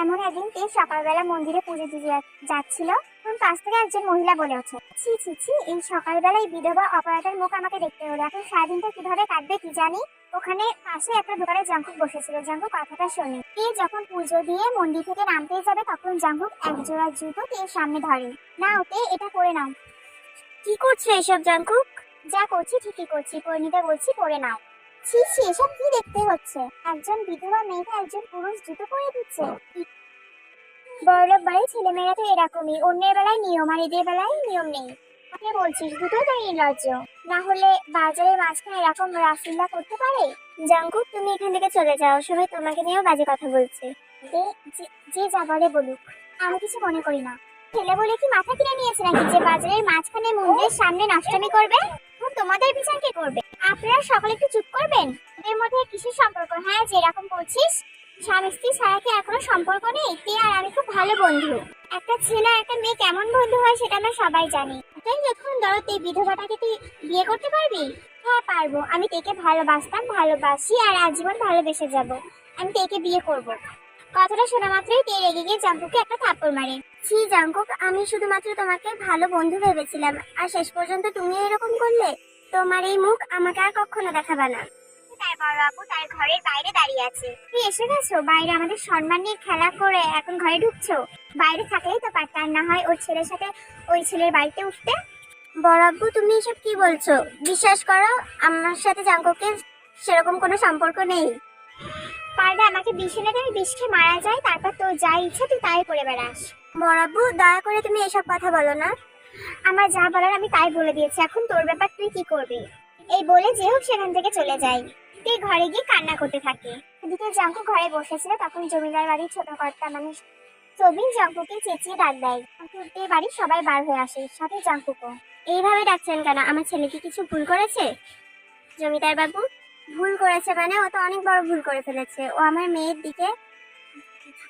এমন একদিন তে সকালবেলা মন্দিরে পুজো দিতে যাচ্ছিল, তখন পাশ থেকে একজন মহিলা বলে ওঠে, ছি ছি ছি, এই সকালবেলায় বিধবা অপরাধের মুখ আমাকে দেখতে হলো, এখন সারাদিনটা কিভাবে কাটবে কি জানি। ওখানে পাশে একটা দোকানে জাঙ্কুক বসেছিল। জাঙ্কুক কথাটা শোনে। তে যখন পুজো দিয়ে মন্দির থেকে নামতে যাবে, তখন জাঙ্কুক এক জোড়া জুতো তের সামনে ধরে। নাও তে, এটা পরে নাও। কি করছো এসব জাঙ্কুক? যা করছি ঠিকই করছি, পরিণীতা বলছি পরে নাও। ছি ছি, এসব কি দেখতে হচ্ছে? একজন বিধবা মেয়েকে একজন পুরুষ জুতো পরে দিচ্ছে। বড়লোক বাড়ির ছেলেমেয়েরা তো এরকমই, অন্যের বেলায় নিয়ম আর এদের বেলায় নিয়ম নেই। কে বলছিস? দুটোই তো নির্লজ্জ। না হলে বাজারের মাঝখানে এরকম রাসলীলা করতে পারে? জাঙ্কুক, তুমি এখান থেকে চলে যাও, সবাই তোমাকে নিয়েও বাজে কথা বলছে। যে যা বলে বলুক, আমি কিছু মনে করি না। ছেলে বলে কি মাথা কিনে নিয়েছে নাকি যে বাজারের মাঝখানে মন্দিরের সামনে নষ্টামি করবে? তোমাদের বিচার কে করবে? আপনারা সকলে একটু চুপ করবেন। এদের মধ্যে কিসের সম্পর্ক? হ্যাঁ, যেরকম বলছিস, স্বামী স্ত্রী ছাড়া কি এখনো সম্পর্ক নেই? তে আর আমি খুব ভালো বন্ধু। একটা ছেলে আর একটা মেয়ে কেমন বন্ধু হয় সেটা আমরা সবাই জানি। তাই যখন ধরো তুই বিধবাটাকে তুই বিয়ে করতে পারবি? হ্যাঁ পারবো, আমি তেকে ভালোবাসতাম, ভালোবাসি আর আজীবন ভালোবেসে যাব। আমি তেকে বিয়ে করব। কথাটা শোনা মাত্রই তে রেগে গিয়ে জাঙ্কুককে একটা থাপ্পড় মারে। ছি জাঙ্কুক, আমি শুধুমাত্র তোমাকে ভালো বন্ধু ভেবেছিলাম, আর শেষ পর্যন্ত তুমি এরকম করলে। তোমার এই মুখ আমাকে আর কখনো দেখাবা না। তার বড় আপু তার ঘরের বাইরে দাঁড়িয়ে আছে। তুমি এসে গেছো? বাইরে আমাদের সম্মান নিয়ে খেলা করে এখন ঘরে ঢুকছো? বাইরে থাকলেই তো পারতাম, না হয় ওর ছেলের সাথে ওই ছেলের বাড়িতে উঠতে। বড় আপু, তুমি এসব কি বলছো? বিশ্বাস করো, আমার সাথে জাঙ্কুকের সেরকম কোনো সম্পর্ক নেই। পারবে আমাকে বিষ এনে দেবে, বিষ খেয়ে মারা যায়, তারপর তোর যা ইচ্ছে তুই তাই করে বেড়াস। বড় আপু, দয়া করে তুমি এসব কথা বলো না। আমার যা বলার আমি তাই বলে দিয়েছি, এখন তোর ব্যাপার, তুই কি করবি? এই বলে যে হোক সেখান থেকে চলে যায়। তুই ঘরে গিয়ে কান্না করতে থাকে। এদিকে জাঙ্কু ঘরে বসেছিল, তখন জমিদার বাড়ির ছোট কর্তা মানুষ সবিন জাঙ্কুকে চেঁচিয়ে ডাক দেয়। জাঙ্কুকের বাড়ির সবাই বার হয়ে আসে, সাথে জাঙ্কুকও। এইভাবে ডাকছেন কেন? আমার ছেলে কি কিছু ভুল করেছে? জমিদার বাবু, ভুল করেছে মানে ও তো অনেক বড় ভুল করে ফেলেছে। ও আমার মেয়ের দিকে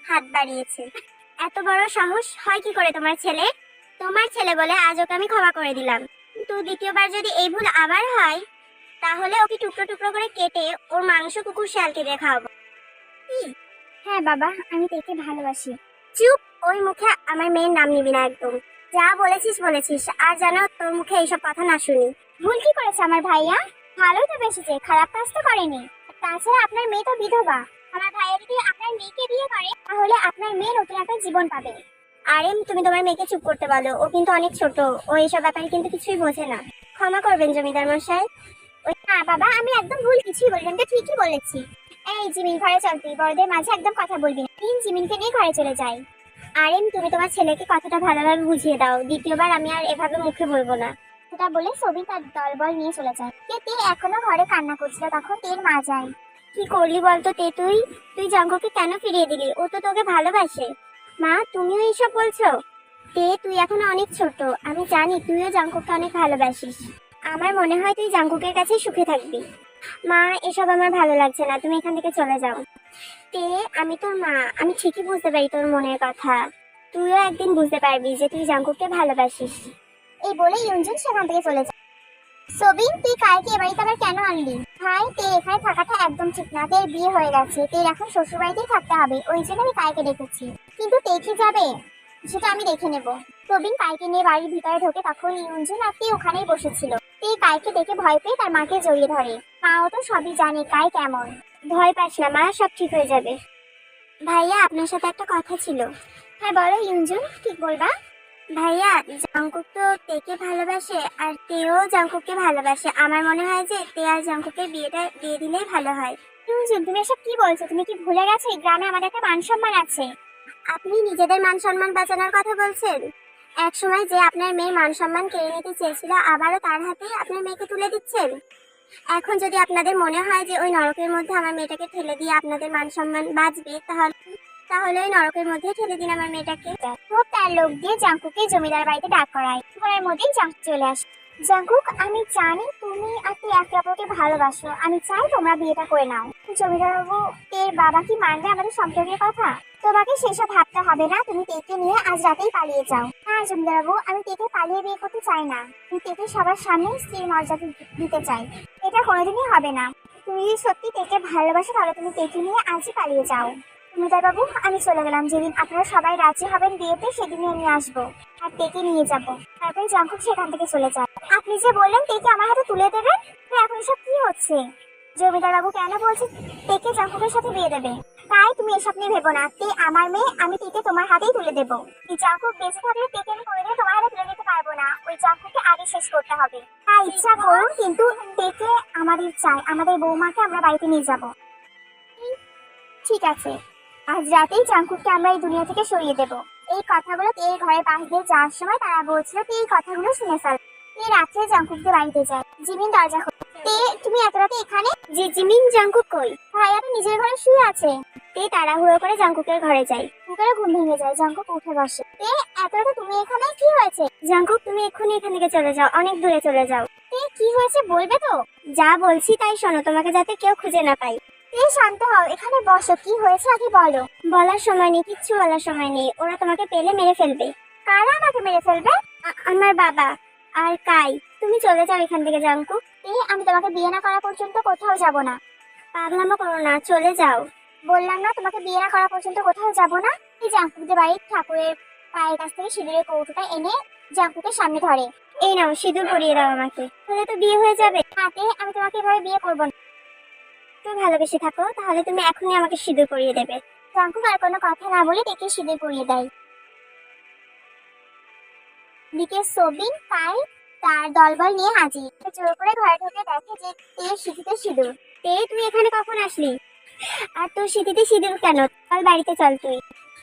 হাত বাড়িয়েছে। এত বড় সাহস হয় কি করে তোমার ছেলে? তোমার ছেলে বলে আজ ওকে আমি ক্ষমা করে দিলাম, কিন্তু দ্বিতীয়বার যদি এই ভুল আবার হয়, তাহলে ওকে টুকরো টুকরো করে কেটে ওর মাংস কুকুর শিয়ালকে দিয়ে খাওয়াবো। হ্যাঁ বাবা, আমি তেকে ভালোবাসি। চুপ, ওই মুখে আমার মেয়ের নাম নিবি না একদম। যা বলেছিস বলেছিস, আর যেন তোর মুখে এইসব কথা না শুনি। ভুল কি করেছে আমার ভাইয়া? ভালোই তো বেশিছে, খারাপ কাজ তো করেনি। তাছাড়া আপনার মেয়ে তো বিধবা। আমার ভাইয়া যদি আপনার মেয়েকে বিয়ে করে, তাহলে আপনার মেয়ে নতুন একটা জীবন পাবে। আরে তুমি তোমার মেয়েকে চুপ করতে বলো, ও কিন্তু অনেক ছোট, ও এইসব ব্যাপারে কিন্তু কিছুই বোঝে না। ক্ষমা করবেন জমিদার মশাই। ওই না বাবা, আমি একদম ভুল কিছুই বলি, আমি তো ঠিকই বলেছি। এই জিমিন, ঘরে চল, তুই বড়দের মাঝে একদম কথা বলবি না। জিমিনকে নিয়ে ঘরে চলে যাই। আরে তুমি তোমার ছেলেকে কথাটা ভালোভাবে বুঝিয়ে দাও, দ্বিতীয়বার আমি আর এভাবে মুখে বলবো না। সেটা বলে সবিন তার দলবল নিয়ে চলে যায়। তে এখনো ঘরে কান্না করছিল, তখন তের মা যায়। কি করলি বলতো তে, তুই জাঙ্কুকে কেন ফিরিয়ে দিলি? ও তো তোকে ভালোবাসে। মা, তুমিও এইসব বলছো? তুই এখনো অনেক ছোট, আমি জানি তুইও জাঙ্কুককে অনেক ভালোবাসিস। আমার মনে হয় তুই জাঙ্কুকের কাছে সুখে থাকবি। মা, এসব আমার ভালো লাগছে না, তুমি এখান থেকে চলে যাও। আমি তোর মা, আমি ঠিকই বুঝতে পারি তোর মনের কথা। তুইও একদিন বুঝতে পারবি যে তুই জাঙ্কুককে ভালোবাসিস। এই বলে ইউনজুন সেখান থেকে চলে যায়। সবিন, তুই কাইকে এ বাড়িতে আবার কেন আনলি? ভাই, এখানে থাকাটা একদম ঠিক না। বিয়ে হয়ে গেছে, এখন শ্বশুর বাড়িতেই থাকতে হবে, ওই জন্য আমি কাইকে ডেকেছি। কিন্তু কি যাবে সেটা আমি দেখে নেব। প্রবীণ কাইকে নিয়ে বাড়ির ভিতরে ঢোকে, তখন ইউনজুন আর ওখানেই বসেছিল। কাইকে দেখে ভয় পেয়ে তার মাকে জড়িয়ে ধরে। মাও তো সবই জানে কাই কেমন। ভয় পাস না মা, সব ঠিক হয়ে যাবে। ভাইয়া, আপনার সাথে একটা কথা ছিল। হ্যাঁ বলো ইউনজুন, ঠিক বলবা। ভাইয়া, জাংকুক তো তেকে ভালোবাসে আর তেও জাংকুককে ভালোবাসে। আমার মনে হয় যে তে আর জাংকুকের বিয়েটা দিয়ে দিলেই ভালো হয়। ইউনজুন, তুমি এসব কি বলছো? তুমি কি ভুলে গেছো এই গ্রামে আমাদের একটা মান সম্মান আছে? আপনি নিজেদের মান সম্মান বাঁচানোর কথা বলছেন? এক সময় যে আপনার মেয়ের মান সম্মান কেড়ে নিতে চেয়েছিল, আবারও তার হাতেই আপনার মেয়েকে তুলে দিচ্ছেন। এখন যদি আপনাদের মনে হয় যে ওই নরকের মধ্যে আমার মেয়েটাকে ঠেলে দিয়ে আপনাদের মান সম্মান বাঁচবে, তাহলে ওই নরকের মধ্যে ঠেলে দিন আমার মেয়েটাকে। খুব তার লোক দিয়ে জাংকুককে জমিদার বাড়িতে ডাক করায়। ঘরের মধ্যেই জাংকুক চলে আসে। জাংকুক, আমি জানি তুমি আর তুই একে অপরকে ভালোবাসো, আমি চাই তোমরা বিয়েটা করে নাও। জমিদার বাবু, এর বাবা কি মানবে আমাদের সম্পর্কের কথা? তোমাকে সেসব ভাবতে হবে না, তুমি তেকে নিয়ে আজ রাতেই পালিয়ে যাও। না জমিদার বাবু, আমি তেকে পালিয়ে বিয়ে করতে চাই না। আমি তেকে সবার সামনে স্ত্রীর মর্যাদা দিতে চাই। এটা কোনোদিনই হবে না। তুমি যদি সত্যি তেকে ভালোবাসো তাহলে তুমি তেকে নিয়ে আজই পালিয়ে যাও। জমিদার বাবু, আমি চলে গেলাম। যেদিন আপনারা সবাই রাজি হবেন বিয়েতে, সেদিনই আমি আসবো আর তেকে নিয়ে যাব। তারপরে জাংকুক সেখান থেকে চলে যায়। আপনি যে বললেন তেকে আমার হাতে তুলে দেবেন, তো এখন এসব কি হচ্ছে? জমিদার বাবু কেন বলছে তেকে জাংকুকের সাথে বিয়ে দেবে? তাই তুমি এসব নিয়ে ভেবো না। তে আমার মেয়ে, আমি তেকে তোমার হাতেই তুলে দেবো। এই জাংকুক বেঁচে থাকলে তেকে আমি কোনোদিন তোমার হাতে তুলে দিতে পারবো না। ওই জাংকুককে আগে শেষ করতে হবে। হ্যাঁ, ইচ্ছা করুন, কিন্তু তেকে আমাদের চাই। আমাদের বৌমাকে আমরা বাড়িতে নিয়ে যাব। ঠিক আছে, আজ রাতেই জাংকুককে আমরা এই দুনিয়া থেকে সরিয়ে দেব। এই কথাগুলো তের ঘরের পাশ দিয়ে যাওয়ার সময় তারা বলছিল, এই কথাগুলো শুনে ফেল। রাত্রে জাংকুকদের বাড়িতে যায়। জিমিন দরজা খোলে। তুমি এত রাতে এখানে? জি জিমিন, জাংকুক কই? ভাইয়া তো নিজের ঘরে শুয়ে আছে। তাড়াহুড়ো করে জাংকুকের ঘরে যায়। কুকারে ঘুম ভেঙে যায়। জাংকুক উঠে বসে। এত রাতে তুমি এখানে? কি হয়েছে? জাংকুক, তুমি এক্ষুনি এখান থেকে চলে যাও, অনেক দূরে চলে যাও। কি হয়েছে বলবে তো? যা বলছি তাই শোনো, তোমাকে যাতে কেউ খুঁজে না পায়। শান্ত হও, এখানে বসো। কি হয়েছে আগে বলো। বলার সময় নেই, কিচ্ছু বলার সময় নেই। ওরা তোমাকে পেলে মেরে ফেলবে। কারা আমাকে মেরে ফেলবে? আমার বাবা আর কাই। তুমি চলে যাও এখান থেকে জাংকুক। আমি তোমাকে বিয়ে না করা পর্যন্ত কোথাও যাব না। পাগলামো করো না, চলে যাও। বললাম না তোমাকে বিয়ে না করা পর্যন্ত কোথাও যাব না। এই জাংকুকদের বাড়ির ঠাকুরের পায়ের কাছ থেকে সিঁদুরের কৌটোটা এনে জাংকুকের সামনে ধরে। এই নাও, সিঁদুর পরিয়ে দাও আমাকে, তাহলে তো বিয়ে হয়ে যাবে। হাতে আমি তোমাকে এভাবে বিয়ে করবো না। তুমি ভালোবেসে থাকো, তাহলে তুমি এখনই আমাকে সিঁদুর পরিয়ে দেবে। জাংকুক আর কোনো কথা না বলে তেকে সিঁদুর পরিয়ে দেয়। দিকে সবিন কাই তার দলবল নিয়ে হাজির। জোর করে ঘরে ঢুকে দেখে যে তের সিঁথিতে সিঁদুর। তুই এখানে কখন আসলি? আর তোর সিঁথিতে সিঁদুর কেন? চল বাড়িতে চল তুই।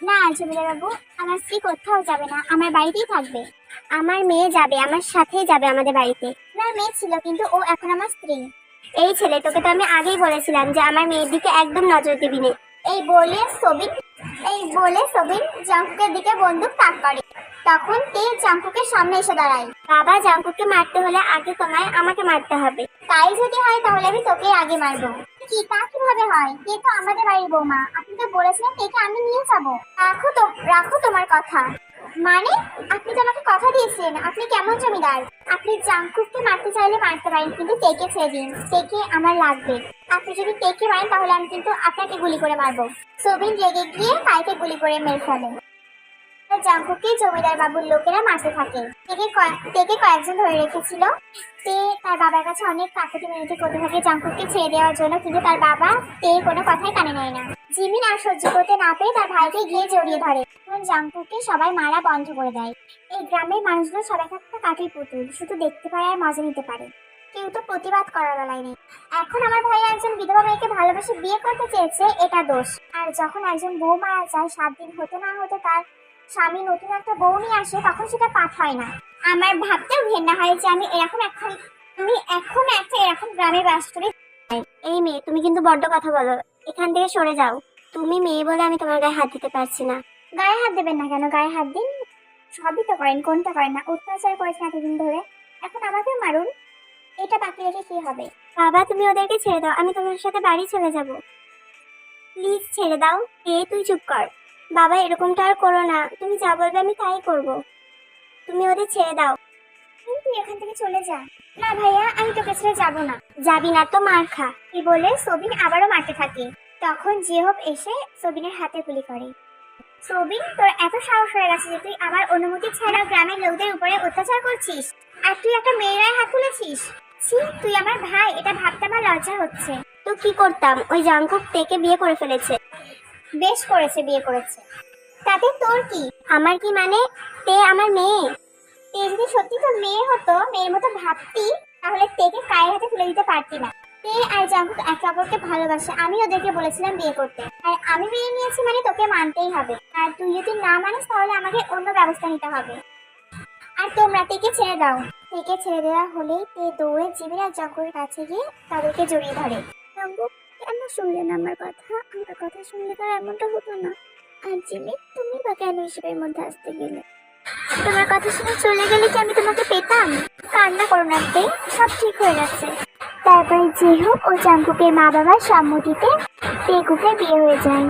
না জমিদার বাবু, আমার স্ত্রী কোথাও যাবে না, আমার বাড়িতেই থাকবে। আমার মেয়ে যাবে, আমার সাথেই যাবে আমাদের বাড়িতে। আমার মেয়ে ছিল, কিন্তু ও এখন আমার স্ত্রী। এই ছেলে, তোকে তো আমি আগেই বলেছিলাম যে আমার মেয়ের দিকে একদম নজর দিবি না। এই বলে সবিন জাংকুকের দিকে বন্দুক তাক করে। তখন তে জাংকুকের সামনে এসে দাঁড়ায়। বাবা, জাংকুককে মারতে হলে আগে তোমায় আমাকে মারতে হবে। তাই যদি হয় তাহলে আমি তোকে আগে মারবো। কি, তা কিভাবে হয়? তে তো আমাদের বাড়ির বৌমা, আপনি তো বলেছিলেন তেকে আমি নিয়ে যাবো। রাখো তোমার কথা। মানে, আপনি তো আমাকে কথা দিয়েছিলেন। আপনি কেমন জমিদার? আপনি জাংকুককে মারতে চাইলে মারতে পারেন, কিন্তু তেকে ছেড়ে দিন। তেকে আমার লাগবে। আপনি যদি তেকে মারেন তাহলে আমি কিন্তু আপনাকে গুলি করে মারবো। সবিন রেগে গিয়ে কাইকে গুলি করে মেরে ফেলে। জাংকুককে জমিদার বাবুর লোকেরা মারতে থাকে। তেকে কয়েকজন ধরে রেখেছিল। তে তার বাবার কাছে অনেক কাকুতি মিনতি করতে থাকে জাংকুককে ছেড়ে দেওয়ার জন্য, কিন্তু তার বাবা কোনো কথাই কানে নেয় না। জিমিন আর সহ্য করতে না পেরে তার ভাইকে গিয়ে জড়িয়ে ধরে। তখন জাংকুককে সবাই মারা বন্ধ করে দেয়। এই গ্রামের মানুষগুলো সবাই একটা কাঠের পুতুল, শুধু দেখতে পারে আর মজা নিতে পারে। কেউ তো প্রতিবাদ করার বেলায় নেই। এখন আমার ভাই একজন বিধবা মেয়েকে ভালোবেসে বিয়ে করতে চেয়েছে, এটা দোষ। আর যখন একজন বউ মারা যায়, 7 দিন হতে না হতে তার স্বামী নতুন একটা বউ নিয়ে আসে, তখন সেটা পাপ হয় না। আমার ভাবতেও ঘেন্না হয় যে আমি এখন একটা এরকম গ্রামে বাস করি। এই মেয়ে, তুমি কিন্তু বড্ড কথা বলো, এখান থেকে সরে যাও। তুমি মেয়ে বলে আমি তোমার গায়ে হাত দিতে পারছি না। গায়ে হাত দেবেন না কেন? গায়ে হাত দিন। সবই তো করেন, কোনটা করেন না? অত্যাচার করেছেন এতদিন ধরে, এখন আমাকেও মারুন। এটা বাকি রেখে কি হবে? বাবা তুমি ওদেরকে ছেড়ে দাও, আমি তোমার সাথে বাড়ি চলে যাব। প্লিজ ছেড়ে দাও। তুই চুপ কর। বাবা এরকমটা আর করো না, তুমি যা বলবে আমি তাই করব। তুমি ওদের ছেড়ে দাও। তুই এখান থেকে চলে যা। না ভাইয়া, আমি তোকে ছেড়ে যাবো না। যাবি না তো মার খা। এই বলে সবিন আবারও মারতে থাকে। তখন জেহব এসে সবিনের হাতে গুলি করে। সবিন, তোর এত সাহস হয়ে গেছে যে তুই আমার অনুমতি ছাড়া গ্রামের লোকদের উপরে অত্যাচার করছিস, আর তুই একটা মেয়েরাই হাত তুলেছিস। ছি, তুই আমার ভাই, এটা ভাবতে আমার লজ্জা হচ্ছে। তো কি করতাম, ওই জাঙ্কুক তেকে বিয়ে করে ফেলেছে। বেশ করেছে, বিয়ে করেছে, তাতে তোর কি? আমার কি মানে? তে আমার মেয়ে। তে যদি সত্যি তোর মেয়ে হতো, মেয়ের মতো ভাবতি, তাহলে তেকে গায়ের হাতে তুলে দিতে পারতি না। তে আর জাঙ্কুক একে অপরকে ভালোবাসে, আমি ওদেরকে বলেছিলাম বিয়ে করতে, আর আমি মেনে নিয়েছি মানে তোকে মানতেই হবে। আর তুই যদি না মানিস তাহলে আমাকে অন্য ব্যবস্থা নিতে হবে। আর তোমরা তেকে ছেড়ে দাও। তেকে ছেড়ে দেওয়া হলেই তে দৌড়ে জিমিন আর জাঙ্কুকের কাছে গিয়ে তাদেরকে জড়িয়ে ধরে। জাঙ্কুক, কেন শুনলেন আমার কথা? আমার কথা শুনলে তার এমনটা হতো না। আর জিমি, তুমি বা কেন এসবের মধ্যে আসতে গেলে? তোমার কথা শুনে চলে গেলে কি আমি তোমাকে পেতাম? কান্না করো না তে, সব ঠিক হয়ে যাচ্ছে। তারপরে জেহব ও জাঙ্কুকের মা বাবার সম্মতিতে তেগুকের বিয়ে হয়ে যায়।